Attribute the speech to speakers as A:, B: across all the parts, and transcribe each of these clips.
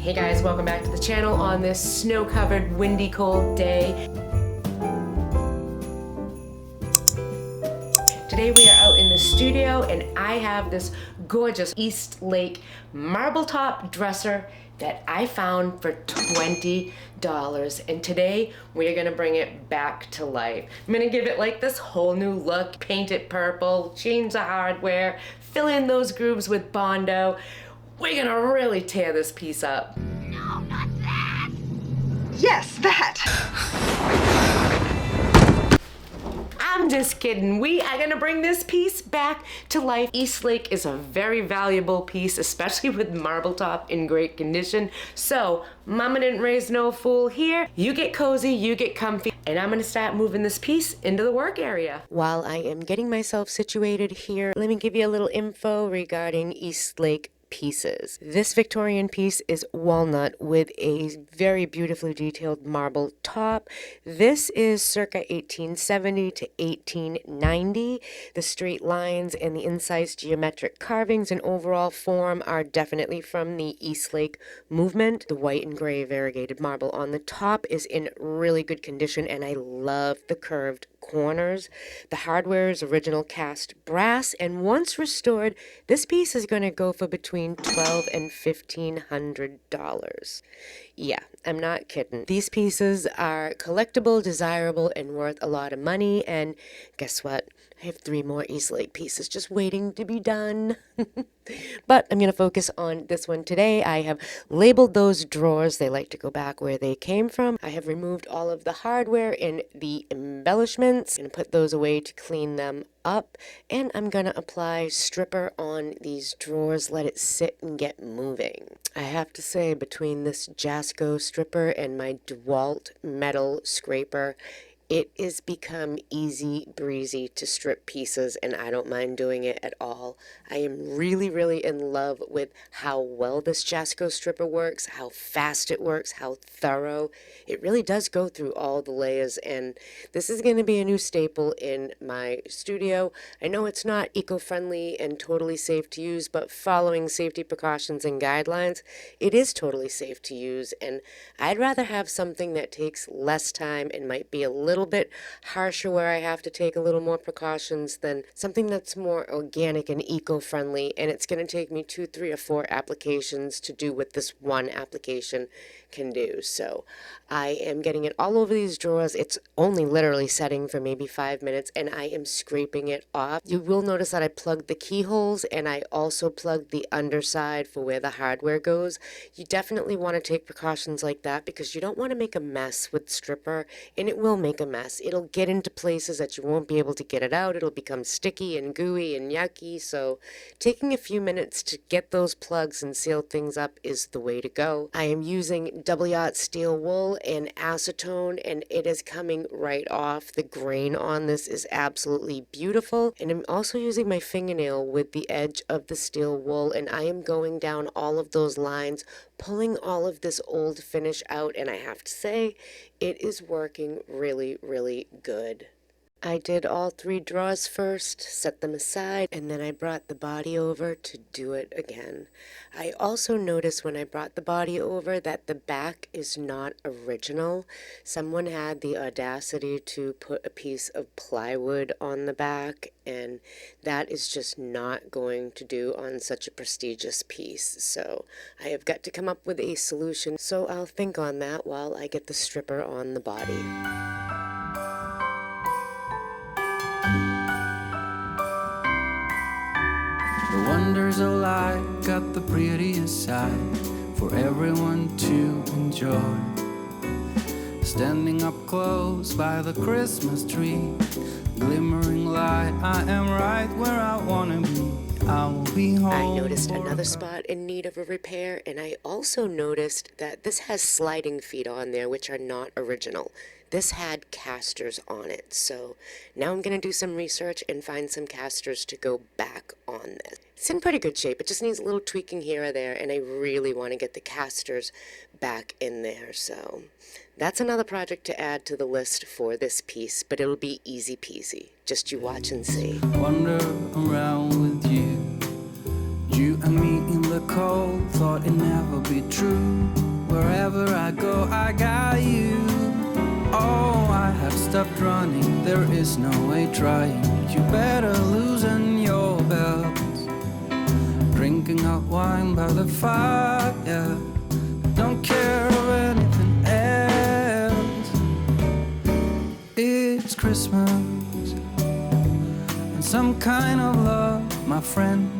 A: Hey guys, welcome back to the channel on this snow-covered, windy, cold day. Today we are out in the studio and I have this gorgeous East Lake marble top dresser that I found for $20. And today we are gonna bring it back to life. I'm gonna give it like this whole new look, paint it purple, change the hardware, fill in those grooves with Bondo. We're gonna really tear this piece up.
B: No, not that. Yes, that.
A: I'm just kidding. We are gonna bring this piece back to life. East Lake is a very valuable piece, especially with marble top in great condition. So, mama didn't raise no fool here. You get cozy, you get comfy, and I'm gonna start moving this piece into the work area. While I am getting myself situated here, let me give you a little info regarding East Lake pieces. This Victorian piece is walnut with a very beautifully detailed marble top. This is circa 1870 to 1890. The straight lines and the incised geometric carvings and overall form are definitely from the East Lake movement. The white and gray variegated marble on the top is in really good condition, and I love the curved corners. The hardware is original cast brass, and once restored, this piece is going to go for between $1,200 and $1,500. Yeah, I'm not kidding. These pieces are collectible, desirable, and worth a lot of money, and guess what? I have 3 more East Lake pieces just waiting to be done. But I'm going to focus on this one today. I have labeled those drawers. They like to go back where they came from. I have removed all of the hardware and the embellishments and put those away to clean them up. And I'm going to apply stripper on these drawers, let it sit and get moving. I have to say, between this Jasco stripper and my DeWalt metal scraper, it has become easy breezy to strip pieces, and I don't mind doing it at all. I am really, really in love with how well this Jasco stripper works, how fast it works, how thorough. It really does go through all the layers, and this is going to be a new staple in my studio. I know it's not eco-friendly and totally safe to use, but following safety precautions and guidelines, it is totally safe to use, and I'd rather have something that takes less time and might be a little bit harsher where I have to take a little more precautions than something that's more organic and eco-friendly, and it's going to take me 2, 3, or 4 applications to do what this one application can do. So I am getting it all over these drawers. It's only literally setting for maybe 5 minutes, and I am scraping it off. You will notice that I plugged the keyholes, and I also plugged the underside for where the hardware goes. You definitely want to take precautions like that because you don't want to make a mess with stripper, and it will make a mess. It'll get into places that you won't be able to get it out. It'll become sticky and gooey and yucky. So taking a few minutes to get those plugs and seal things up is the way to go. I am using double-aught steel wool and acetone, and it is coming right off. The grain on this is absolutely beautiful. And I'm also using my fingernail with the edge of the steel wool, and I am going down all of those lines, pulling all of this old finish out, and I have to say, it is working really, really good. I did all 3 drawers first, set them aside, and then I brought the body over to do it again. I also noticed when I brought the body over that the back is not original. Someone had the audacity to put a piece of plywood on the back, and that is just not going to do on such a prestigious piece. So I have got to come up with a solution, so I'll think on that while I get the stripper on the body.
C: The wonders of life got the prettiest side for everyone to enjoy. Standing up close by the Christmas tree, glimmering light, I am right where I wanna be. I will be home.
A: I noticed another spot in need of a repair, and I also noticed that this has sliding feet on there, which are not original. This had casters on it, so now I'm going to do some research and find some casters to go back on this. It's in pretty good shape. It just needs a little tweaking here or there, and I really want to get the casters back in there. So that's another project to add to the list for this piece, but it'll be easy peasy. Just you watch and see.
C: Wander around with you, you and me in the cold, thought it'd never be true. Wherever I go, I got you. Oh, I have stopped running, there is no way trying. You better loosen your belts. Drinking hot wine by the fire, don't care of anything else. It's Christmas, and some kind of love, my friend.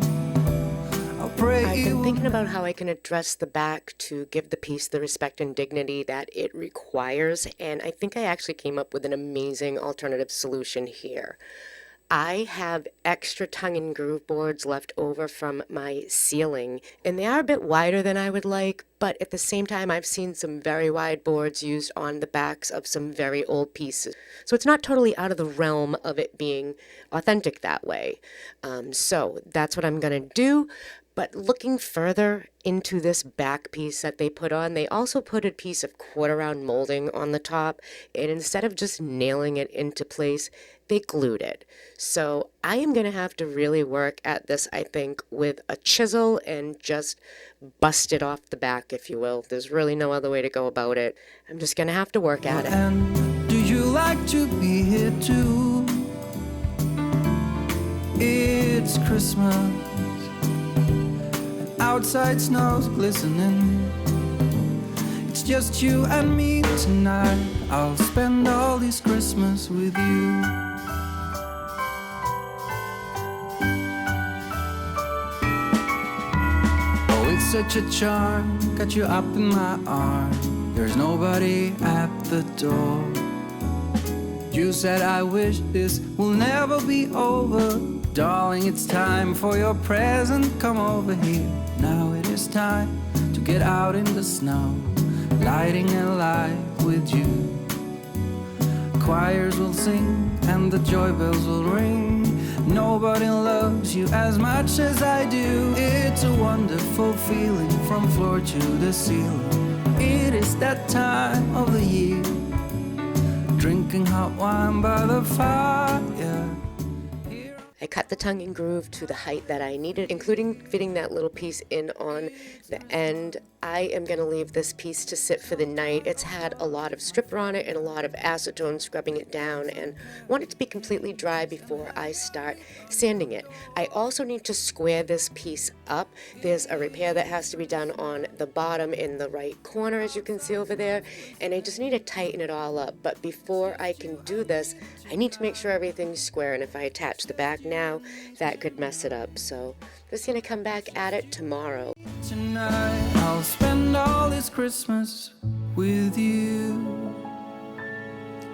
A: I've been thinking about how I can address the back to give the piece the respect and dignity that it requires, and I think I actually came up with an amazing alternative solution here. I have extra tongue and groove boards left over from my ceiling, and they are a bit wider than I would like, but at the same time, I've seen some very wide boards used on the backs of some very old pieces. So it's not totally out of the realm of it being authentic that way. So that's what I'm going to do. But looking further into this back piece that they put on, they also put a piece of quarter round molding on the top, and instead of just nailing it into place, they glued it. So I am going to have to really work at this, I think, with a chisel and just bust it off the back, if you will. There's really no other way to go about it. I'm just going to have to work at it.
C: And do you like to be here too? It's Christmas. Outside snow's glistening. It's just you and me tonight. I'll spend all this Christmas with you. Oh, it's such a charm, got you up in my arm. There's nobody at the door. You said I wish this will never be over. Darling, it's time for your present, come over here. Now it is time to get out in the snow, lighting a light with you. Choirs will sing and the joy bells will ring. Nobody loves you as much as I do. It's a wonderful feeling from floor to the ceiling. It is that time of the year, drinking hot wine by the fire.
A: I cut the tongue and groove to the height that I needed, including fitting that little piece in on the end. I am going to leave this piece to sit for the night. It's had a lot of stripper on it and a lot of acetone scrubbing it down, and want it to be completely dry before I start sanding it. I also need to square this piece up. There's a repair that has to be done on the bottom in the right corner, as you can see over there, and I just need to tighten it all up. But before I can do this, I need to make sure everything's square, and if I attach the back now, that could mess it up. So just gonna come back at it tomorrow.
C: Tonight I'll spend all this Christmas with you.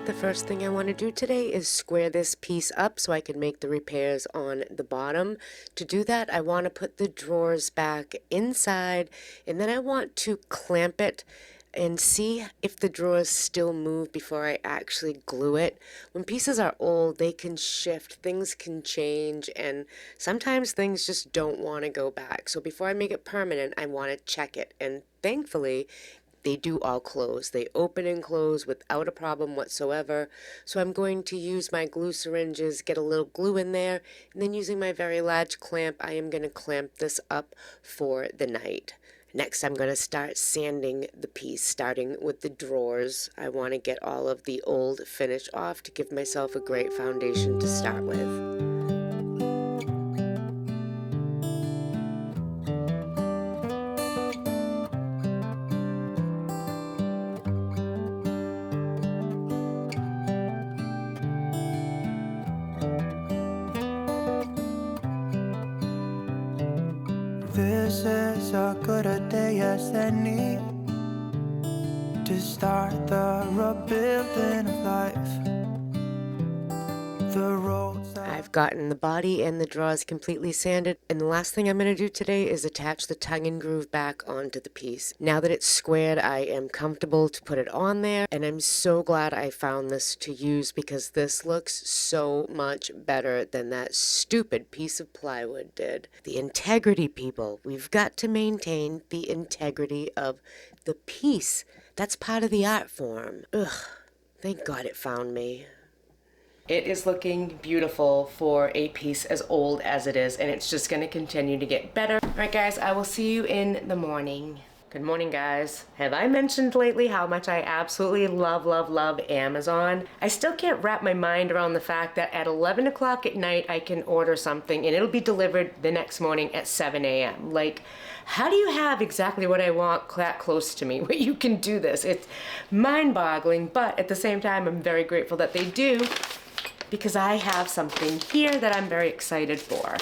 A: The first thing I want to do today is square this piece up so I can make the repairs on the bottom. To do that, I want to put the drawers back inside, and then I want to clamp it and see if the drawers still move before I actually glue it. When pieces are old, they can shift, things can change, and sometimes things just don't want to go back. So before I make it permanent, I want to check it, and thankfully, they do all close. They open and close without a problem whatsoever. So I'm going to use my glue syringes, get a little glue in there, and then using my very large clamp, I am going to clamp this up for the night. Next, I'm going to start sanding the piece, starting with the drawers. I want to get all of the old finish off to give myself a great foundation to start with.
C: This is a good a day as any to start the rebuilding of life. The roads
A: I've gotten the body and the drawers completely sanded, and the last thing I'm going to do today is attach the tongue and groove back onto the piece. Now that it's squared, I am comfortable to put it on there, and I'm so glad I found this to use because this looks so much better than that stupid piece of plywood did. The integrity, people. We've got to maintain the integrity of the piece. That's part of the art form. Ugh, thank God it found me. It is looking beautiful for a piece as old as it is, and it's just gonna continue to get better. All right, guys, I will see you in the morning. Good morning, guys. Have I mentioned lately how much I absolutely love, love, love Amazon? I still can't wrap my mind around the fact that at 11 o'clock at night, I can order something and it'll be delivered the next morning at 7 a.m. Like, how do you have exactly what I want that close to me where you can do this? It's mind-boggling, but at the same time, I'm very grateful that they do because I have something here that I'm very excited for.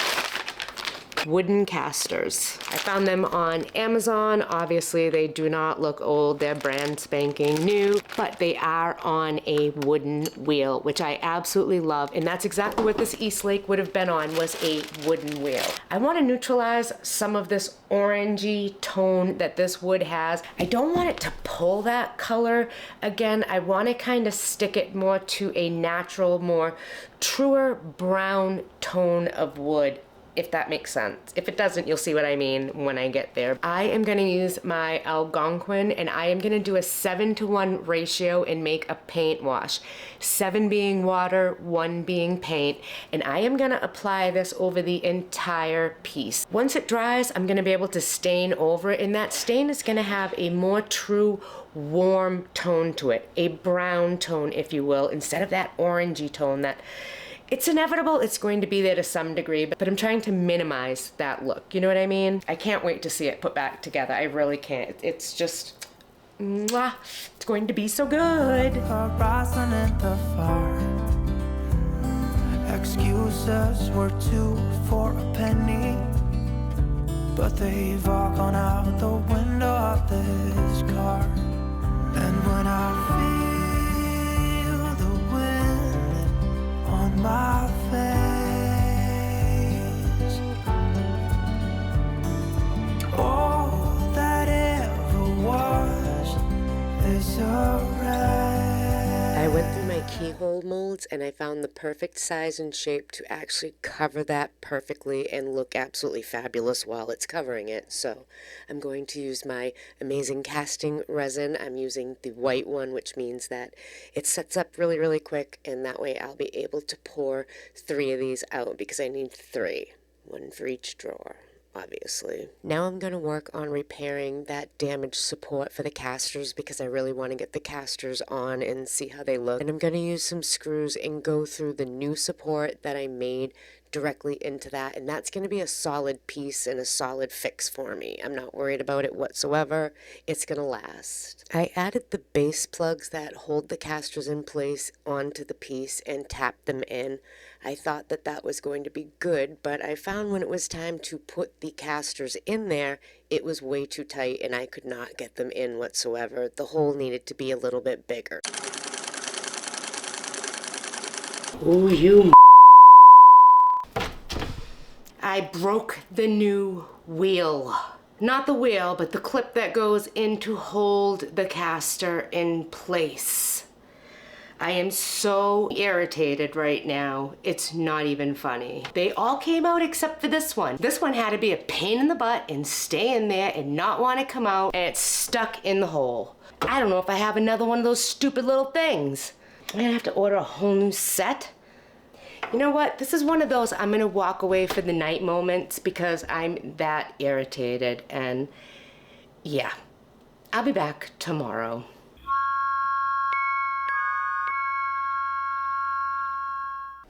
A: Wooden casters. I found them on Amazon. Obviously, they do not look old. They're brand spanking new, but they are on a wooden wheel, which I absolutely love. And that's exactly what this East Lake would have been on, was a wooden wheel. I want to neutralize some of this orangey tone that this wood has. I don't want it to pull that color again. I want to kind of stick it more to a natural, more truer brown tone of wood, if that makes sense. If it doesn't, you'll see what I mean when I get there. I am gonna use my Algonquin and I am gonna do a 7-to-1 ratio and make a paint wash. 7 being water, 1 being paint, and I am gonna apply this over the entire piece. Once it dries, I'm gonna be able to stain over it, and that stain is gonna have a more true warm tone to it, a brown tone, if you will, instead of that orangey tone that it's inevitable, it's going to be there to some degree, but I'm trying to minimize that look. You know what I mean? I can't wait to see it put back together. I really can't. It's just, mwah, it's going to be so good.
C: Horizon in the far. Excuses were 2 for a penny, but they've all gone out the window of this car. And when I feel the wind on my face, all that ever was is a wreck.
A: I went through my keyhole molds and I found the perfect size and shape to actually cover that perfectly and look absolutely fabulous while it's covering it. So I'm going to use my amazing casting resin. I'm using the white one, which means that it sets up really, really quick, and that way I'll be able to pour 3 of these out because I need 3, 1 for each drawer, obviously. Now I'm going to work on repairing that damaged support for the casters because I really want to get the casters on and see how they look. And I'm going to use some screws and go through the new support that I made directly into that, and that's going to be a solid piece and a solid fix for me. I'm not worried about it whatsoever. It's going to last. I added the base plugs that hold the casters in place onto the piece and tapped them in. I thought that that was going to be good, but I found when it was time to put the casters in there, it was way too tight and I could not get them in whatsoever. The hole needed to be a little bit bigger. Oh, you I broke the new wheel. Not the wheel, but the clip that goes in to hold the caster in place. I am so irritated right now. It's not even funny. They all came out except for this one. This one had to be a pain in the butt and stay in there and not want to come out, and it's stuck in the hole. I don't know if I have another one of those stupid little things. I'm gonna have to order a whole new set. You know what? This is one of those I'm gonna walk away for the night moments because I'm that irritated, and yeah, I'll be back tomorrow.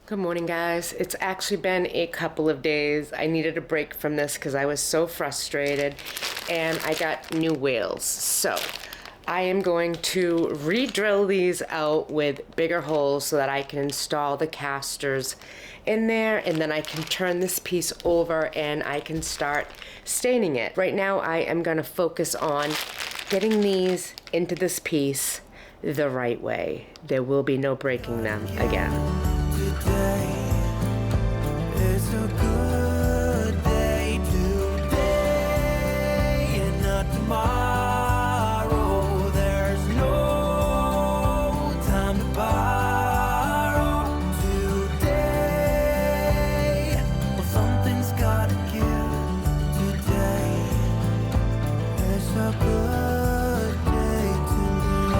A: Good morning, guys. It's actually been a couple of days. I needed a break from this because I was so frustrated, and I got new wheels. So I am going to re-drill these out with bigger holes so that I can install the casters in there, and then I can turn this piece over and I can start staining it. Right now I am going to focus on getting these into this piece the right way. There will be no breaking them again.
C: Today is a good day today and not tomorrow. There's no time to borrow today. Well, something's gotta give. Today is a good day today.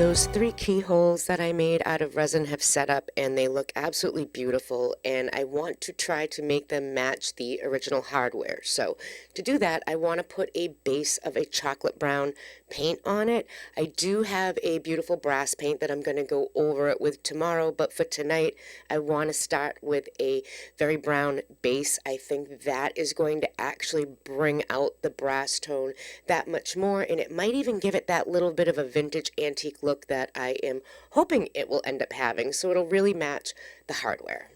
A: Those 3 keyholes that I made out of resin have set up and they look absolutely beautiful, and I want to try to make them match the original hardware. So to do that, I want to put a base of a chocolate brown paint on it. I do have a beautiful brass paint that I'm going to go over it with tomorrow, but for tonight I want to start with a very brown base. I think that is going to actually bring out the brass tone that much more, and it might even give it that little bit of a vintage antique look that I am hoping it will end up having, so it'll really match the hardware.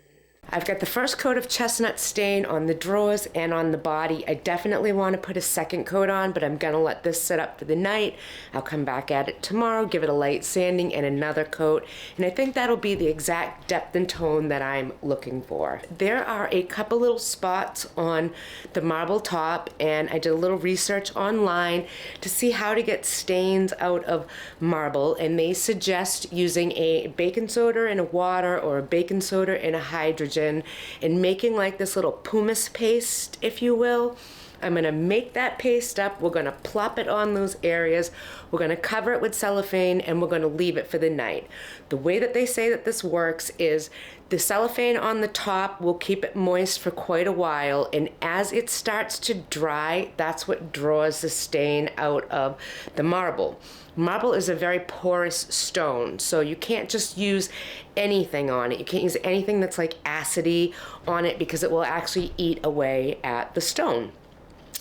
A: I've got the first coat of chestnut stain on the drawers and on the body. I definitely want to put a second coat on, but I'm going to let this sit up for the night. I'll come back at it tomorrow, give it a light sanding and another coat, and I think that'll be the exact depth and tone that I'm looking for. There are a couple little spots on the marble top, and I did a little research online to see how to get stains out of marble, and they suggest using a baking soda in a water or a baking soda in a hydrogen and making like this little pumice paste, if you will. I'm going to make that paste up. We're going to plop it on those areas. We're going to cover it with cellophane and we're going to leave it for the night. The way that they say that this works is the cellophane on the top will keep it moist for quite a while, and as it starts to dry, that's what draws the stain out of the marble. Marble is a very porous stone, so you can't just use anything on it. You can't use anything that's like acidy on it because it will actually eat away at the stone.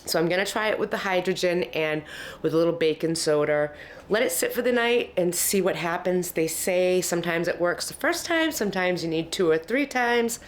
A: So I'm going to try it with the hydrogen and with a little baking soda. Let it sit for the night and see what happens. They say sometimes it works the first time, sometimes you need 2 or 3 times.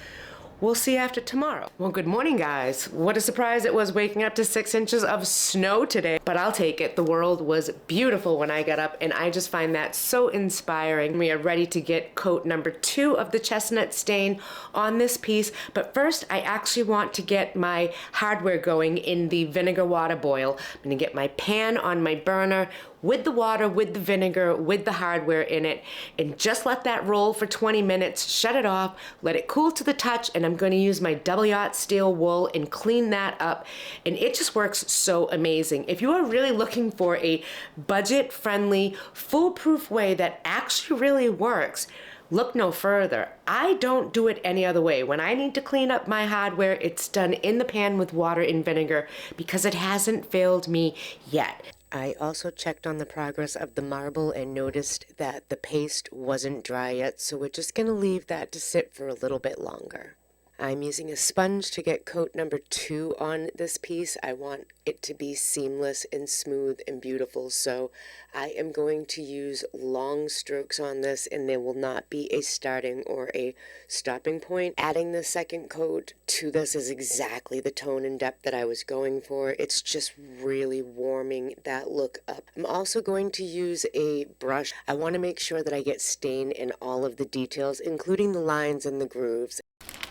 A: We'll see after tomorrow. Well, good morning, guys. What a surprise it was waking up to 6 inches of snow today, but I'll take it. The world was beautiful when I got up, and I just find that so inspiring. We are ready to get coat number 2 of the chestnut stain on this piece, but first I actually want to get my hardware going in the vinegar water boil. I'm gonna get my pan on my burner with the water, with the vinegar, with the hardware in it, and just let that roll for 20 minutes, shut it off, let it cool to the touch, and I'm gonna use my double yacht steel wool and clean that up, and it just works so amazing. If you are really looking for a budget-friendly, foolproof way that actually really works, look no further. I don't do it any other way. When I need to clean up my hardware, it's done in the pan with water and vinegar because it hasn't failed me yet. I also checked on the progress of the marble and noticed that the paste wasn't dry yet, so we're just going to leave that to sit for a little bit longer. I'm using a sponge to get coat number 2 on this piece. I want it to be seamless and smooth and beautiful, so I am going to use long strokes on this, and there will not be a starting or a stopping point. Adding the second coat to this is exactly the tone and depth that I was going for. It's just really warming that look up. I'm also going to use a brush. I want to make sure that I get stain in all of the details, including the lines and the grooves.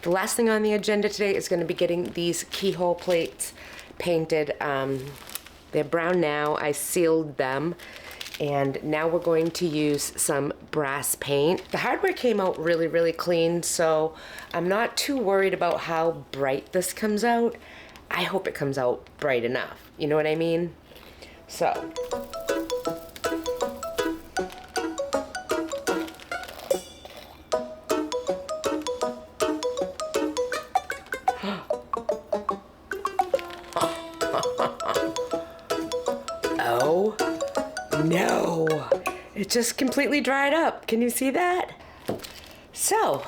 A: The last thing on the agenda today is going to be getting these keyhole plates painted. They're brown now. I sealed them, and now we're going to use some brass paint. The hardware came out really, really clean, so I'm not too worried about how bright this comes out. I hope it comes out bright enough. You know what I mean? So. Oh no, it just completely dried up. Can you see that? So,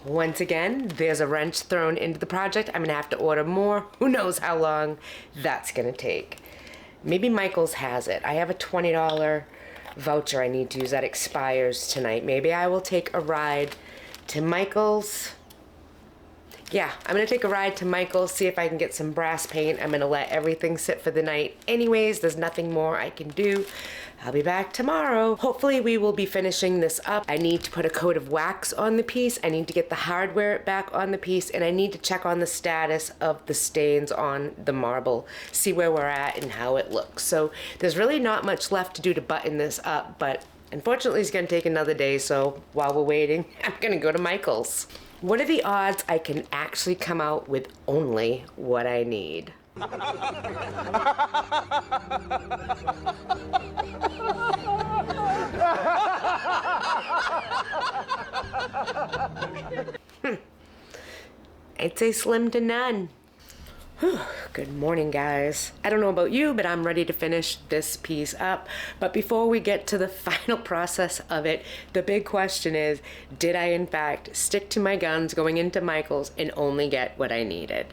A: once again, there's a wrench thrown into the project. I'm gonna have to order more. Who knows how long that's gonna take. Maybe Michael's has it. I have a $20 voucher I need to use that expires tonight. Maybe I will take a ride to Michael's. Yeah, I'm gonna take a ride to Michael's, see if I can get some brass paint. I'm gonna let everything sit for the night anyways. There's nothing more I can do. I'll be back tomorrow. Hopefully we will be finishing this up. I need to put a coat of wax on the piece. I need to get the hardware back on the piece, and I need to check on the status of the stains on the marble, see where we're at and how it looks. So there's really not much left to do to button this up, but unfortunately it's gonna take another day, so while we're waiting, I'm gonna go to Michael's. What are the odds I can actually come out with only what I need? I'd say slim to none. Good morning, guys. I don't know about you, but I'm ready to finish this piece up. But before we get to the final process of it, the big question is, did I in fact stick to my guns going into Michael's and only get what I needed?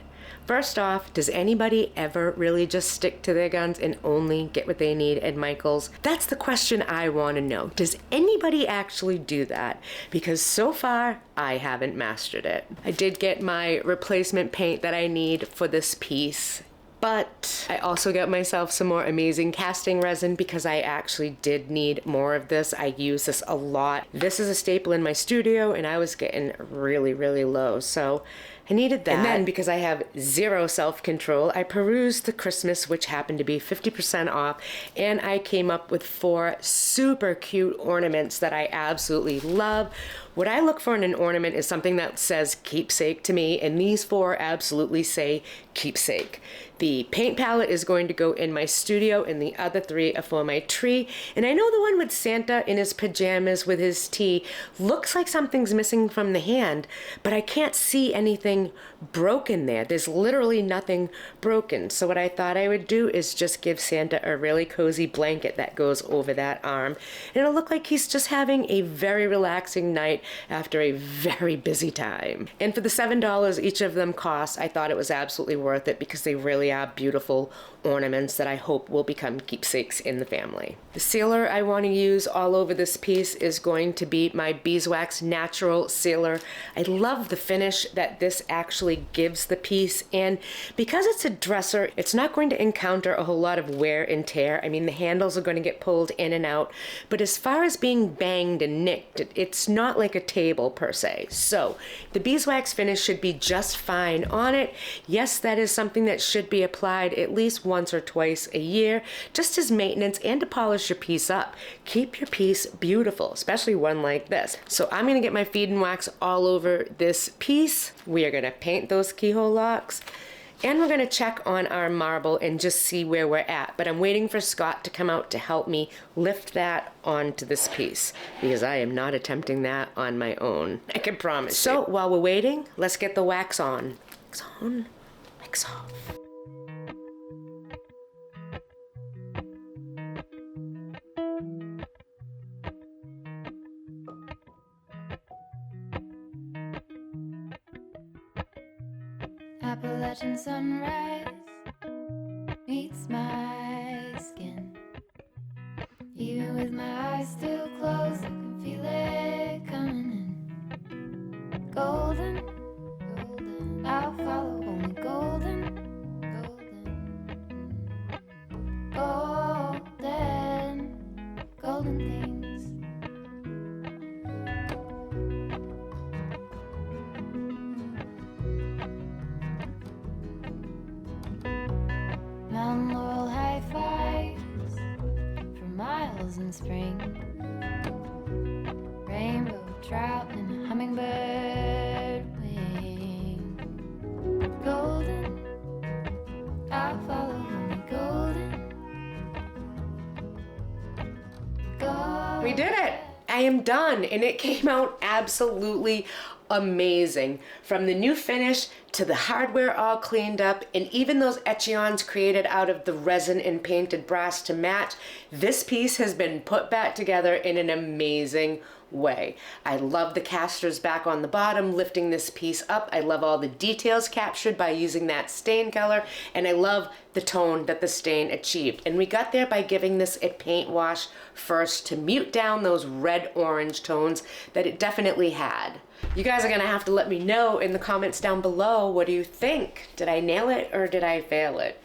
A: First off, does anybody ever really just stick to their guns and only get what they need at Michael's? That's the question I want to know. Does anybody actually do that? Because so far, I haven't mastered it. I did get my replacement paint that I need for this piece, but I also got myself some more amazing casting resin because I actually did need more of this. I use this a lot. This is a staple in my studio and I was getting really, really low. So I needed that. And then because I have zero self-control, I perused the Christmas, which happened to be 50% off, and I came up with 4 super cute ornaments that I absolutely love. What I look for in an ornament is something that says keepsake to me, and these 4 absolutely say keepsake. The paint palette is going to go in my studio, and the other 3 are for my tree. And I know the one with Santa in his pajamas with his tea looks like something's missing from the hand, but I can't see anything broken there. There's literally nothing broken. So what I thought I would do is just give Santa a really cozy blanket that goes over that arm. And it'll look like he's just having a very relaxing night after a very busy time. And for the $7 each of them cost, I thought it was absolutely worth it because they really are beautiful ornaments that I hope will become keepsakes in the family. The sealer I want to use all over this piece is going to be my Beeswax Natural Sealer. I love the finish that this actually gives the piece, and because it's a dresser, it's not going to encounter a whole lot of wear and tear. I mean, the handles are going to get pulled in and out, but as far as being banged and nicked, it's not like a table per se. So the beeswax finish should be just fine on it. Yes, that is something that should be applied at least once or twice a year, just as maintenance and to polish your piece up. Keep your piece beautiful, especially one like this. So I'm going to get my feed and wax all over this piece. We are going to paint those keyhole locks, and we're going to check on our marble and just see where we're at. But I'm waiting for Scott to come out to help me lift that onto this piece because I am not attempting that on my own. I can promise. So while we're waiting, let's get the wax on. Wax on, wax off.
D: Appalachian sunrise meets my skin. Even with my eyes still closed, I can feel it coming in. Golden, golden, I'll follow only golden, golden, golden, golden things. Mountain laurel high fives for miles in spring. Rainbow trout and a hummingbird wing. Golden, I'll follow only golden. Golden.
A: We did it! I am done, and it came out absolutely amazing. From the new finish to the hardware all cleaned up, and even those etchings created out of the resin and painted brass to match, this piece has been put back together in an amazing way. I love the casters back on the bottom lifting this piece up. I love all the details captured by using that stain color, and I love the tone that the stain achieved. And we got there by giving this a paint wash first to mute down those red-orange tones that it definitely had. You guys are gonna have to let me know in the comments down below, what do you think? Did I nail it or did I fail it?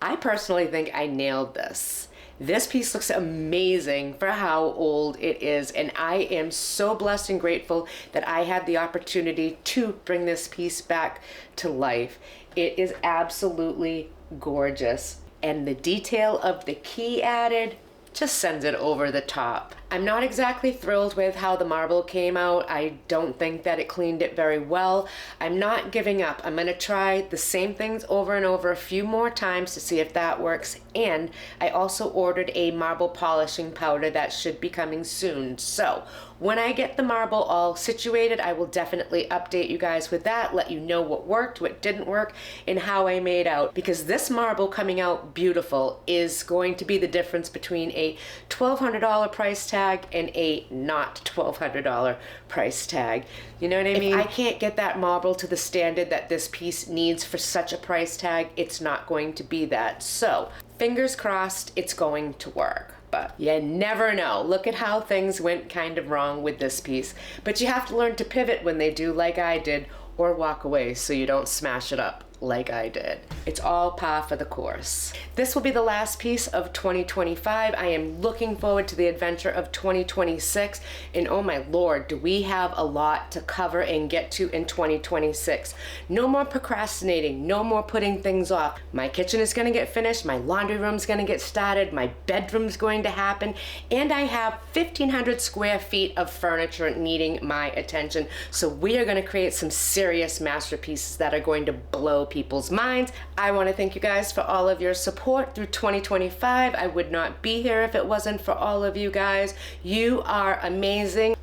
A: I personally think I nailed this. This piece looks amazing for how old it is, and I am so blessed and grateful that I had the opportunity to bring this piece back to life. It is absolutely gorgeous, and the detail of the key added, just sends it over the top. I'm not exactly thrilled with how the marble came out. I don't think that it cleaned it very well. I'm not giving up. I'm gonna try the same things over and over a few more times to see if that works. And I also ordered a marble polishing powder that should be coming soon. So when I get the marble all situated, I will definitely update you guys with that, let you know what worked, what didn't work, and how I made out. Because this marble coming out beautiful is going to be the difference between a $1,200 price tag and a not $1,200 price tag. You know what I mean? If I can't get that marble to the standard that this piece needs for such a price tag, it's not going to be that. So fingers crossed it's going to work. But you never know. Look at how things went kind of wrong with this piece. But you have to learn to pivot when they do, like I did, or walk away so you don't smash it up like I did. It's all par for the course. This will be the last piece of 2025. I am looking forward to the adventure of 2026. And oh my Lord, do we have a lot to cover and get to in 2026. No more procrastinating, no more putting things off. My kitchen is gonna get finished, my laundry room's gonna get started, my bedroom's going to happen, and I have 1,500 square feet of furniture needing my attention. So we are gonna create some serious masterpieces that are going to blow people's minds. I want to thank you guys for all of your support through 2025. I would not be here if it wasn't for all of you guys. You are amazing.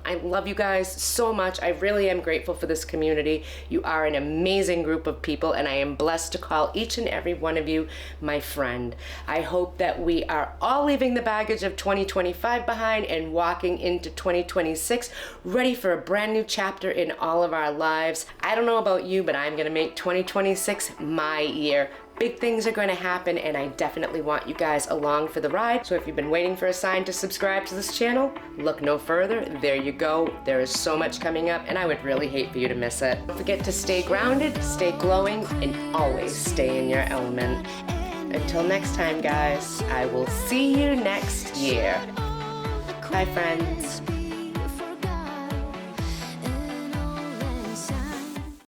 A: I love you guys so much. I really am grateful for this community. You are an amazing group of people, and I am blessed to call each and every one of you my friend. I hope that we are all leaving the baggage of 2025 behind and walking into 2026 ready for a brand new chapter in all of our lives. I don't know about you, but I'm gonna make 2026 my year. Big things are going to happen, and I definitely want you guys along for the ride. So if you've been waiting for a sign to subscribe to this channel, look no further. There you go. There is so much coming up, and I would really hate for you to miss it. Don't forget to stay grounded, stay glowing, and always stay in your element. Until next time, guys, I will see you next year. Bye, friends.